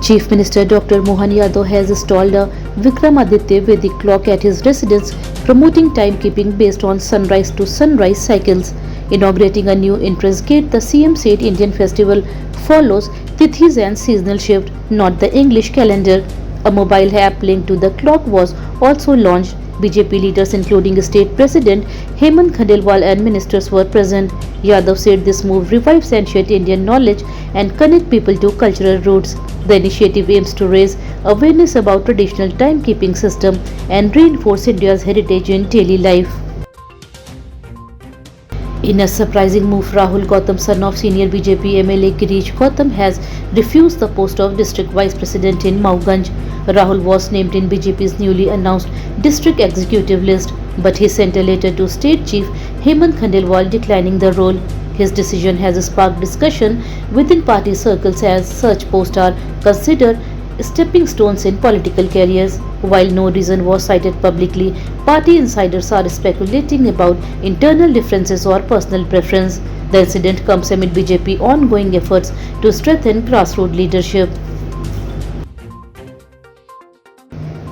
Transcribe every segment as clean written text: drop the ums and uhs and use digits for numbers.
Chief Minister Dr. Mohan Yadav has installed a Vikramaditya Vedic clock at his residence, promoting timekeeping based on sunrise to sunrise cycles. Inaugurating a new entrance gate, the CM said Indian festival follows Tithis and seasonal shift, not the English calendar. A mobile app linked to the clock was also launched. BJP leaders including State President Hemant Khandelwal and ministers were present. Yadav said this move revives ancient Indian knowledge and connect people to cultural roots. The initiative aims to raise awareness about traditional timekeeping system and reinforce India's heritage in daily life. In a surprising move, Rahul Gautam, son of senior BJP MLA Girish Gautam, has refused the post of district vice president in Mauganj. Rahul was named in BJP's newly announced district executive list, but he sent a letter to state chief Hemant Khandelwal declining the role. His decision has sparked discussion within party circles as such posts are considered stepping stones in political careers. While no reason was cited publicly, party insiders are speculating about internal differences or personal preference. The incident comes amid BJP ongoing efforts to strengthen grassroots leadership.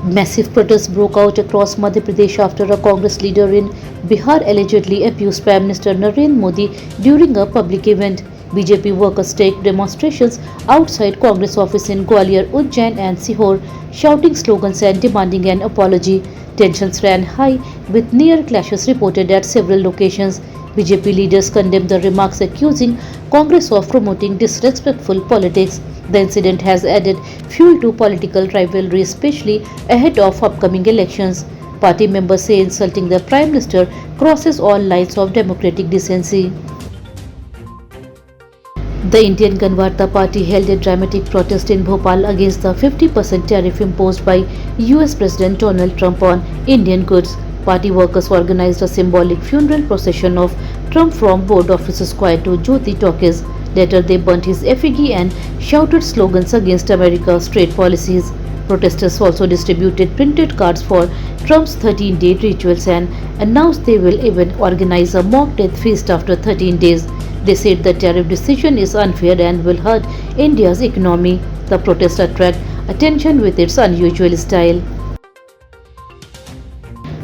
Massive protests broke out across Madhya Pradesh after a Congress leader in Bihar allegedly abused Prime Minister Narendra Modi during a public event. BJP workers staged demonstrations outside Congress office in Gwalior, Ujjain and Sihor, shouting slogans and demanding an apology. Tensions ran high with near clashes reported at several locations. BJP leaders condemned the remarks, accusing Congress of promoting disrespectful politics. The incident has added fuel to political rivalry, especially ahead of upcoming elections. Party members say insulting the Prime Minister crosses all lines of democratic decency. The Indian Ganvarta Party held a dramatic protest in Bhopal against the 50% tariff imposed by US President Donald Trump on Indian goods. Party workers organized a symbolic funeral procession of Trump from Board Office Square to Jyoti Talkies. Later, they burnt his effigy and shouted slogans against America's trade policies. Protesters also distributed printed cards for Trump's 13-day rituals and announced they will even organize a mock death feast after 13 days. They said the tariff decision is unfair and will hurt India's economy. The protest attracted attention with its unusual style.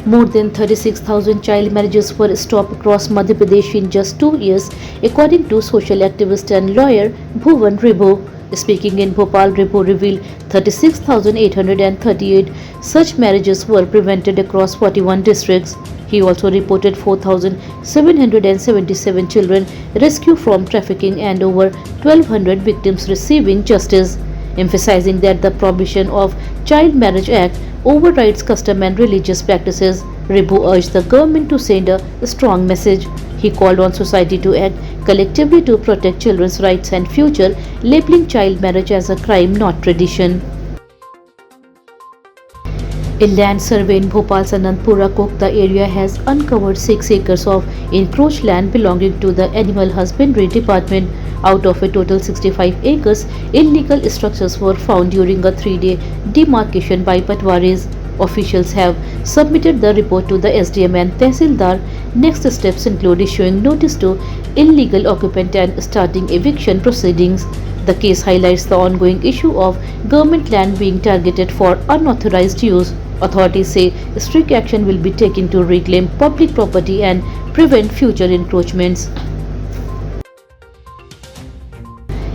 More than 36,000 child marriages were stopped across Madhya Pradesh in just 2 years, according to social activist and lawyer Bhuvan Ribhu. Speaking in Bhopal, Ribhu revealed 36,838 such marriages were prevented across 41 districts. He also reported 4,777 children rescued from trafficking and over 1,200 victims receiving justice, emphasizing that the Prohibition of Child Marriage Act overrides custom and religious practices. Ribhu urged the government to send a strong message. He called on society to act collectively to protect children's rights and future, labeling child marriage as a crime, not tradition. A land survey in Bhopal's Anandpura Kokta area has uncovered 6 acres of encroached land belonging to the Animal Husbandry Department. Out of a total 65 acres, illegal structures were found during a 3-day demarcation by Patwaris. Officials have submitted the report to the SDM and Tehsildar. Next steps include issuing notice to illegal occupant and starting eviction proceedings. The case highlights the ongoing issue of government land being targeted for unauthorized use. Authorities say strict action will be taken to reclaim public property and prevent future encroachments.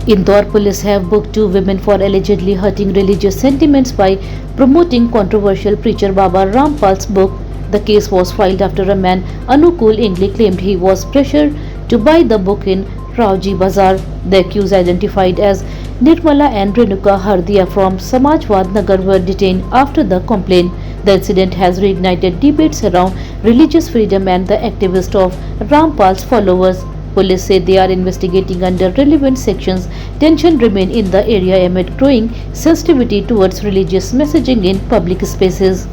Indore police have booked 2 women for allegedly hurting religious sentiments by promoting controversial preacher Baba Rampal's book. The case was filed after a man, Anukul Ingle, claimed he was pressured to buy the book in Rauji Bazar. The accused, identified as Nirmala and Renuka Hardia from Samajwad Nagar, were detained after the complaint. The incident has reignited debates around religious freedom and the activists of Rampal's followers. Police say they are investigating under relevant sections. Tension remains in the area amid growing sensitivity towards religious messaging in public spaces.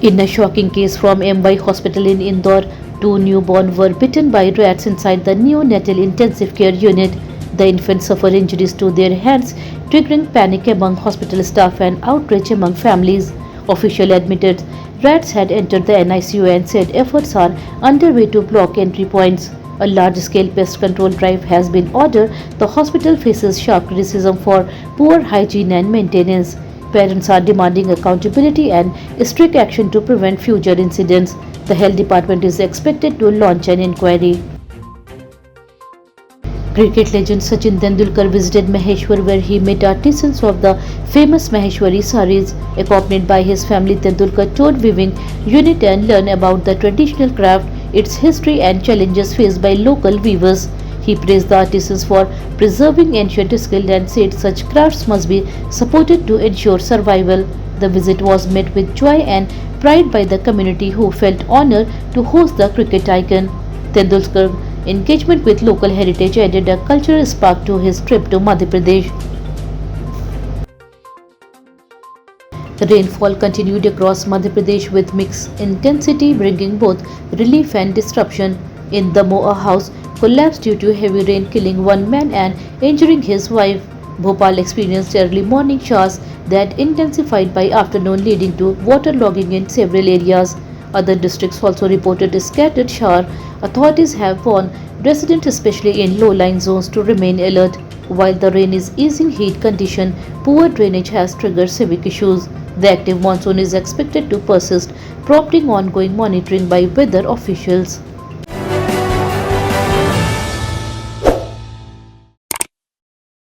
In a shocking case from MY Hospital in Indore, 2 newborns were bitten by rats inside the neonatal intensive care unit. The infants suffered injuries to their hands, triggering panic among hospital staff and outrage among families. Officials admitted rats had entered the NICU and said efforts are underway to block entry points. A large-scale pest control drive has been ordered. The hospital faces sharp criticism for poor hygiene and maintenance. Parents are demanding accountability and strict action to prevent future incidents. The health department is expected to launch an inquiry. Cricket legend Sachin Tendulkar visited Maheshwar where he met artisans of the famous Maheshwari saris. Accompanied by his family, Tendulkar toured weaving unit and learned about the traditional craft, its history and challenges faced by local weavers. He praised the artisans for preserving ancient skill and said such crafts must be supported to ensure survival. The visit was met with joy and pride by the community who felt honored to host the cricket icon. Tendulkar's engagement with local heritage added a cultural spark to his trip to Madhya Pradesh. The rainfall continued across Madhya Pradesh with mixed intensity, bringing both relief and disruption. In the Moa house collapsed due to heavy rain, killing one man and injuring his wife. Bhopal experienced early morning showers that intensified by afternoon, leading to waterlogging in several areas. Other districts also reported a scattered shower. Authorities have warned residents, especially in low-lying zones, to remain alert. While the rain is easing heat condition, poor drainage has triggered civic issues. The active monsoon is expected to persist, prompting ongoing monitoring by weather officials.